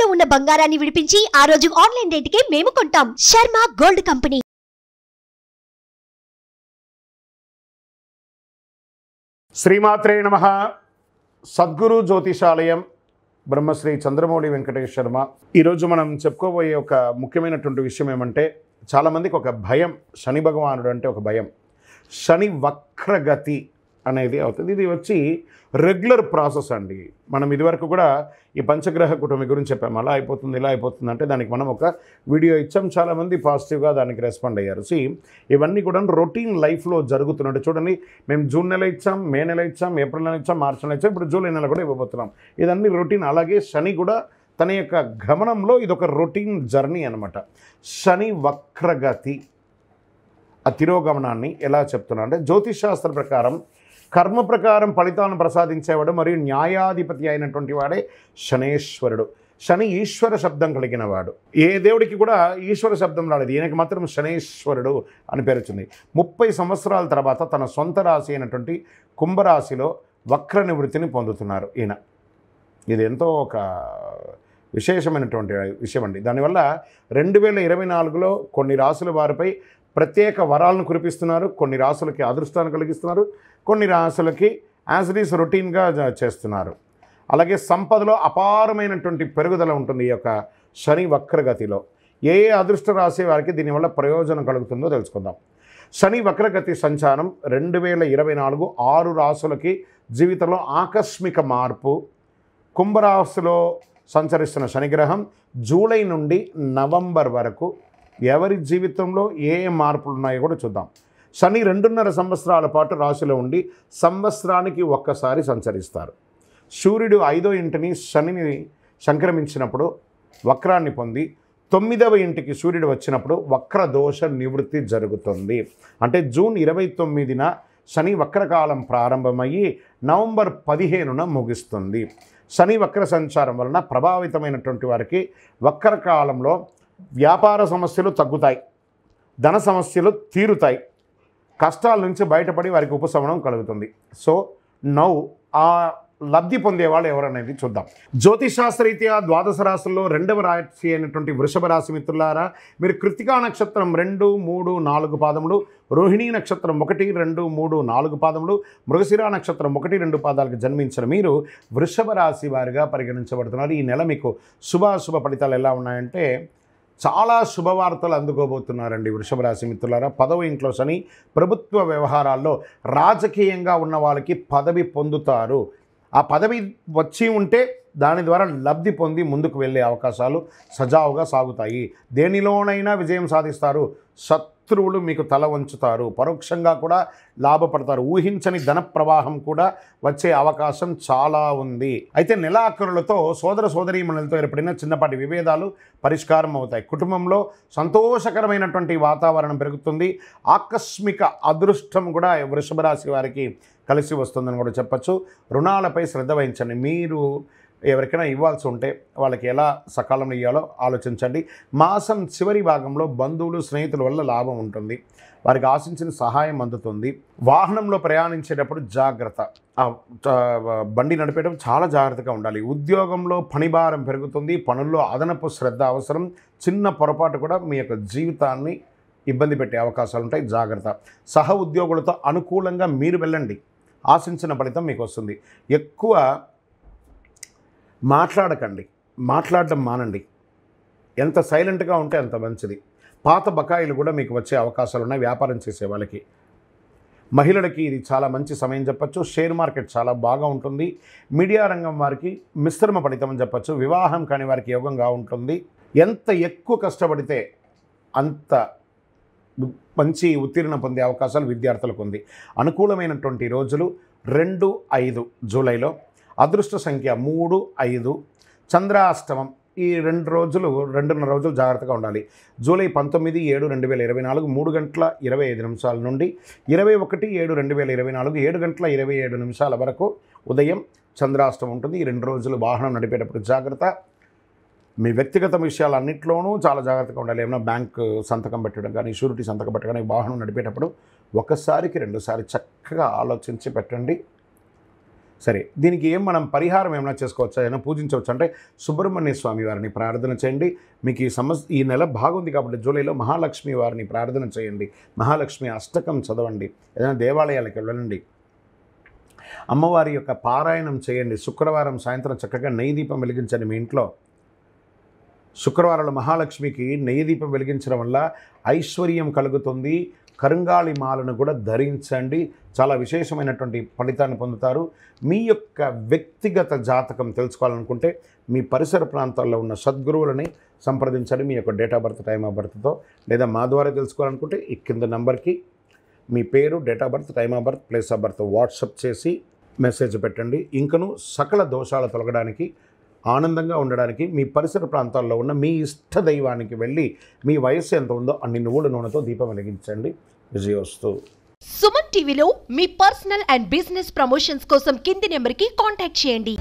తాకట్టులో ఉన్న బంగారాన్ని విడిపించి ఆ రోజు ఆన్లైన్ రేటుకే మేము కొంటాం. Sharma gold company. శ్రీమాత్రే నమః. సద్గురు జ్యోతిషాలయం బ్రహ్మశ్రీ చంద్రమౌళి వెంకటేష్ శర్మ. ఈరోజు మనం చెప్పుకోబోయే ఒక ముఖ్యమైనటువంటి విషయం ఏమంటే, చాలామందికి ఒక భయం, శని భగవానుడు అంటే ఒక భయం. శని వక్రగతి అనేది అవుతుంది. ఇది వచ్చి రెగ్యులర్ ప్రాసెస్ అండి. మనం ఇదివరకు కూడా ఈ పంచగ్రహ కుటుంబం గురించి చెప్పాము. అలా అయిపోతుంది, ఇలా అయిపోతుంది అంటే దానికి మనం ఒక వీడియో ఇచ్చాం. చాలామంది పాజిటివ్గా దానికి రెస్పాండ్ అయ్యారు. ఇవన్నీ కూడా రొటీన్ లైఫ్లో జరుగుతున్నట్టు చూడండి. మేము జూన్ నెల ఇచ్చాం, మే నెల ఇచ్చాం, ఏప్రిల్ నెల ఇచ్చాం, మార్చి నెల ఇచ్చాం, ఇప్పుడు జూలై నెల కూడా ఇవ్వబోతున్నాం. ఇదన్నీ రొటీన్. అలాగే శని కూడా తన యొక్క గమనంలో ఇదొక రొటీన్ జర్నీ అనమాట. శని వక్రగతి ఆ తిరోగమనాన్ని ఎలా చెప్తున్నా అంటే, జ్యోతిషాస్త్ర ప్రకారం కర్మ ప్రకారం ఫలితాలను ప్రసాదించేవాడు మరియు న్యాయాధిపతి అయినటువంటి వాడే శనేశ్వరుడు. శని ఈశ్వర శబ్దం కలిగిన వాడు. ఏ దేవుడికి కూడా ఈశ్వర శబ్దం రాలేదు, ఈయనకి మాత్రం శనేశ్వరుడు అని పేరు వచ్చింది. 30 సంవత్సరాల తర్వాత తన సొంత రాశి అయినటువంటి కుంభరాశిలో వక్ర నివృత్తిని పొందుతున్నారు ఈయన. ఇది ఎంతో ఒక విశేషమైనటువంటి విషయం అండి. దానివల్ల 2024లో కొన్ని రాసుల వారిపై ప్రత్యేక వరాలను కురిపిస్తున్నారు. కొన్ని రాసులకి అదృష్టాన్ని కలిగిస్తున్నారు, కొన్ని రాసులకి యాజ్ ఇట్ ఈస్ రొటీన్గా చేస్తున్నారు. అలాగే సంపదలో అపారమైనటువంటి పెరుగుదల ఉంటుంది ఈ యొక్క శని వక్రగతిలో. ఏ అదృష్ట రాశి వారికి దీనివల్ల ప్రయోజనం కలుగుతుందో తెలుసుకుందాం. శని వక్రగతి సంచారం 2024 6 రాసులకి జీవితంలో ఆకస్మిక మార్పు. కుంభరాశిలో సంచరిస్తున్న శనిగ్రహం జూలై నుండి నవంబర్ వరకు ఎవరి జీవితంలో ఏ మార్పులు ఉన్నాయో కూడా చూద్దాం. శని 2.5 సంవత్సరాల పాటు రాశిలో ఉండి సంవత్సరానికి ఒక్కసారి సంచరిస్తారు. సూర్యుడు 5వ ఇంటిని శనిని సంక్రమించినప్పుడు వక్రాన్ని పొంది 9వ ఇంటికి సూర్యుడు వచ్చినప్పుడు వక్ర దోష నివృత్తి జరుగుతుంది. అంటే జూన్ 29న శని వక్రకాలం ప్రారంభమయ్యి నవంబర్ 15న ముగుస్తుంది. శని వక్ర సంచారం వలన ప్రభావితమైనటువంటి వారికి వక్రకాలంలో వ్యాపార సమస్యలు తగ్గుతాయి, ధన సమస్యలు తీరుతాయి, కష్టాల నుంచి బయటపడి వారికి ఉపశమనం కలుగుతుంది. సో నౌ ఆ లబ్ధి పొందేవాళ్ళు ఎవరనేది చూద్దాం. జ్యోతిషాస్త్రరీత్యా ద్వాదశ రాశుల్లో 2వ రాశి అయినటువంటి వృషభ రాశి మిత్రులారా, మీరు కృత్తికా నక్షత్రం 2, 3, 4 పాదములు, రోహిణీ నక్షత్రం 1, 2, 3, 4 పాదములు, మృగశిర నక్షత్రం 1, 2 పాదాలకు జన్మించిన మీరు వృషభ రాశి వారిగా పరిగణించబడుతున్నారు. ఈ నెల మీకు శుభాశుభ ఫలితాలు ఎలా ఉన్నాయంటే, చాలా శుభవార్తలు అందుకోబోతున్నారండి వృషభ రాశి మిత్రులారా. 10వ ఇంట్లో శని ప్రభుత్వ వ్యవహారాల్లో రాజకీయంగా ఉన్న వాళ్ళకి పదవి పొందుతారు. ఆ పదవి వచ్చి ఉంటే దాని ద్వారా లబ్ధి పొంది ముందుకు వెళ్ళే అవకాశాలు సజావుగా సాగుతాయి. దేనిలోనైనా విజయం సాధిస్తారు. శత్రువులు మీకు తల వంచుతారు, పరోక్షంగా కూడా లాభపడతారు. ఊహించని ధన ప్రవాహం కూడా వచ్చే అవకాశం చాలా ఉంది. అయితే నెలాఖరులతో సోదర సోదరీమణులతో ఏర్పడిన చిన్నపాటి విభేదాలు పరిష్కారం అవుతాయి. కుటుంబంలో సంతోషకరమైనటువంటి వాతావరణం పెరుగుతుంది. ఆకస్మిక అదృష్టం కూడా వృషభ రాశి వారికి కలిసి వస్తుందని కూడా చెప్పచ్చు. రుణాలపై శ్రద్ధ వహించండి. మీరు ఎవరికైనా ఇవ్వాల్సి ఉంటే వాళ్ళకి ఎలా సకాలంలో ఇవ్వాలో ఆలోచించండి. మాసం చివరి భాగంలో బంధువులు స్నేహితుల వల్ల లాభం ఉంటుంది, వారికి ఆశించిన సహాయం అందుతుంది. వాహనంలో ప్రయాణించేటప్పుడు జాగ్రత్త, బండి నడిపేటప్పుడు చాలా జాగ్రత్తగా ఉండాలి. ఉద్యోగంలో పనిభారం పెరుగుతుంది, పనుల్లో అదనపు శ్రద్ధ అవసరం. చిన్న పొరపాటు కూడా మీ యొక్క జీవితాన్ని ఇబ్బంది పెట్టే అవకాశాలు ఉంటాయి, జాగ్రత్త. సహ ఉద్యోగులతో అనుకూలంగా మీరు వెళ్ళండి, ఆశించిన ఫలితం మీకు వస్తుంది. ఎక్కువ మాట్లాడకండి, మాట్లాడడం మానండి. ఎంత సైలెంట్గా ఉంటే అంత మంచిది. పాత బకాయిలు కూడా మీకు వచ్చే అవకాశాలు ఉన్నాయి వ్యాపారం చేసే వాళ్ళకి. మహిళలకి ఇది చాలా మంచి సమయం చెప్పచ్చు. షేర్ మార్కెట్ చాలా బాగా ఉంటుంది. మీడియా రంగం వారికి మిశ్రమ ఫలితం అని చెప్పచ్చు. వివాహం కాని వారికి యోగంగా ఉంటుంది. ఎంత ఎక్కువ కష్టపడితే అంత మంచి ఉత్తీర్ణ పొందే అవకాశాలు విద్యార్థులకు ఉంది. అనుకూలమైనటువంటి రోజులు 2, 5 జూలైలో. అదృష్ట సంఖ్య 3, 5. చంద్రాష్టమం ఈ 2 రోజులు 2.5 రోజులు జాగ్రత్తగా ఉండాలి. జూలై 19, 7, 2024 3 గంటల 25 నిమిషాల నుండి 21, 7, 2024 7 గంటల 27 నిమిషాల వరకు ఉదయం చంద్రాష్టమం ఉంటుంది. ఈ 2 రోజులు వాహనం నడిపేటప్పుడు జాగ్రత్త. మీ వ్యక్తిగత విషయాలన్నింటిలోనూ చాలా జాగ్రత్తగా ఉండాలి. ఏమైనా బ్యాంక్ సంతకం పెట్టడం కానీ, షూరిటీ సంతకం పెట్టడం కానీ, వాహనం నడిపేటప్పుడు ఒకసారికి 2 సార్లు చక్కగా ఆలోచించి పెట్టండి. సరే, దీనికి మనం పరిహారం ఏమైనా చేసుకోవచ్చా, ఏమైనా పూజించవచ్చు అంటే సుబ్రహ్మణ్య స్వామి వారిని ప్రార్థన చేయండి. మీకు ఈ నెల బాగుంది కాబట్టి జూలైలో మహాలక్ష్మి వారిని ప్రార్థన చేయండి. మహాలక్ష్మి అష్టకం చదవండి. ఏదైనా దేవాలయాలకు వెళ్ళండి. అమ్మవారి యొక్క పారాయణం చేయండి. శుక్రవారం సాయంత్రం చక్కగా నెయ్యి దీపం వెలిగించండి మీ ఇంట్లో. శుక్రవారంలో మహాలక్ష్మికి నెయ్యి దీపం వెలిగించడం వల్ల ఐశ్వర్యం కలుగుతుంది. కరుంగాళి మాలను కూడా ధరించండి. చాలా విశేషమైనటువంటి ఫలితాన్ని పొందుతారు. మీ యొక్క వ్యక్తిగత జాతకం తెలుసుకోవాలనుకుంటే మీ పరిసర ప్రాంతాల్లో ఉన్న సద్గురువులని సంప్రదించండి. మీ యొక్క date of birth, time of బర్త్తో, లేదా మా ద్వారా తెలుసుకోవాలనుకుంటే ఈ కింద నంబర్కి మీ పేరు, date of birth, time of birth, place of birth WhatsApp చేసి మెసేజ్ పెట్టండి. ఇంకను సకల దోషాలు తొలగడానికి, ఆనందంగా ఉండడానికి మీ పరిసర ప్రాంతాల్లో ఉన్న మీ ఇష్ట దైవానికి వెళ్ళి మీ వయస్సు ఎంత ఉందో అన్ని నువ్వుల నూనెతో దీపం వెలిగించండి. విజయోస్తు. సుమన్ టీవీలో మీ పర్సనల్ అండ్ బిజినెస్ ప్రమోషన్స్ కోసం కింది నెంబర్కి కాంటాక్ట్ చేయండి.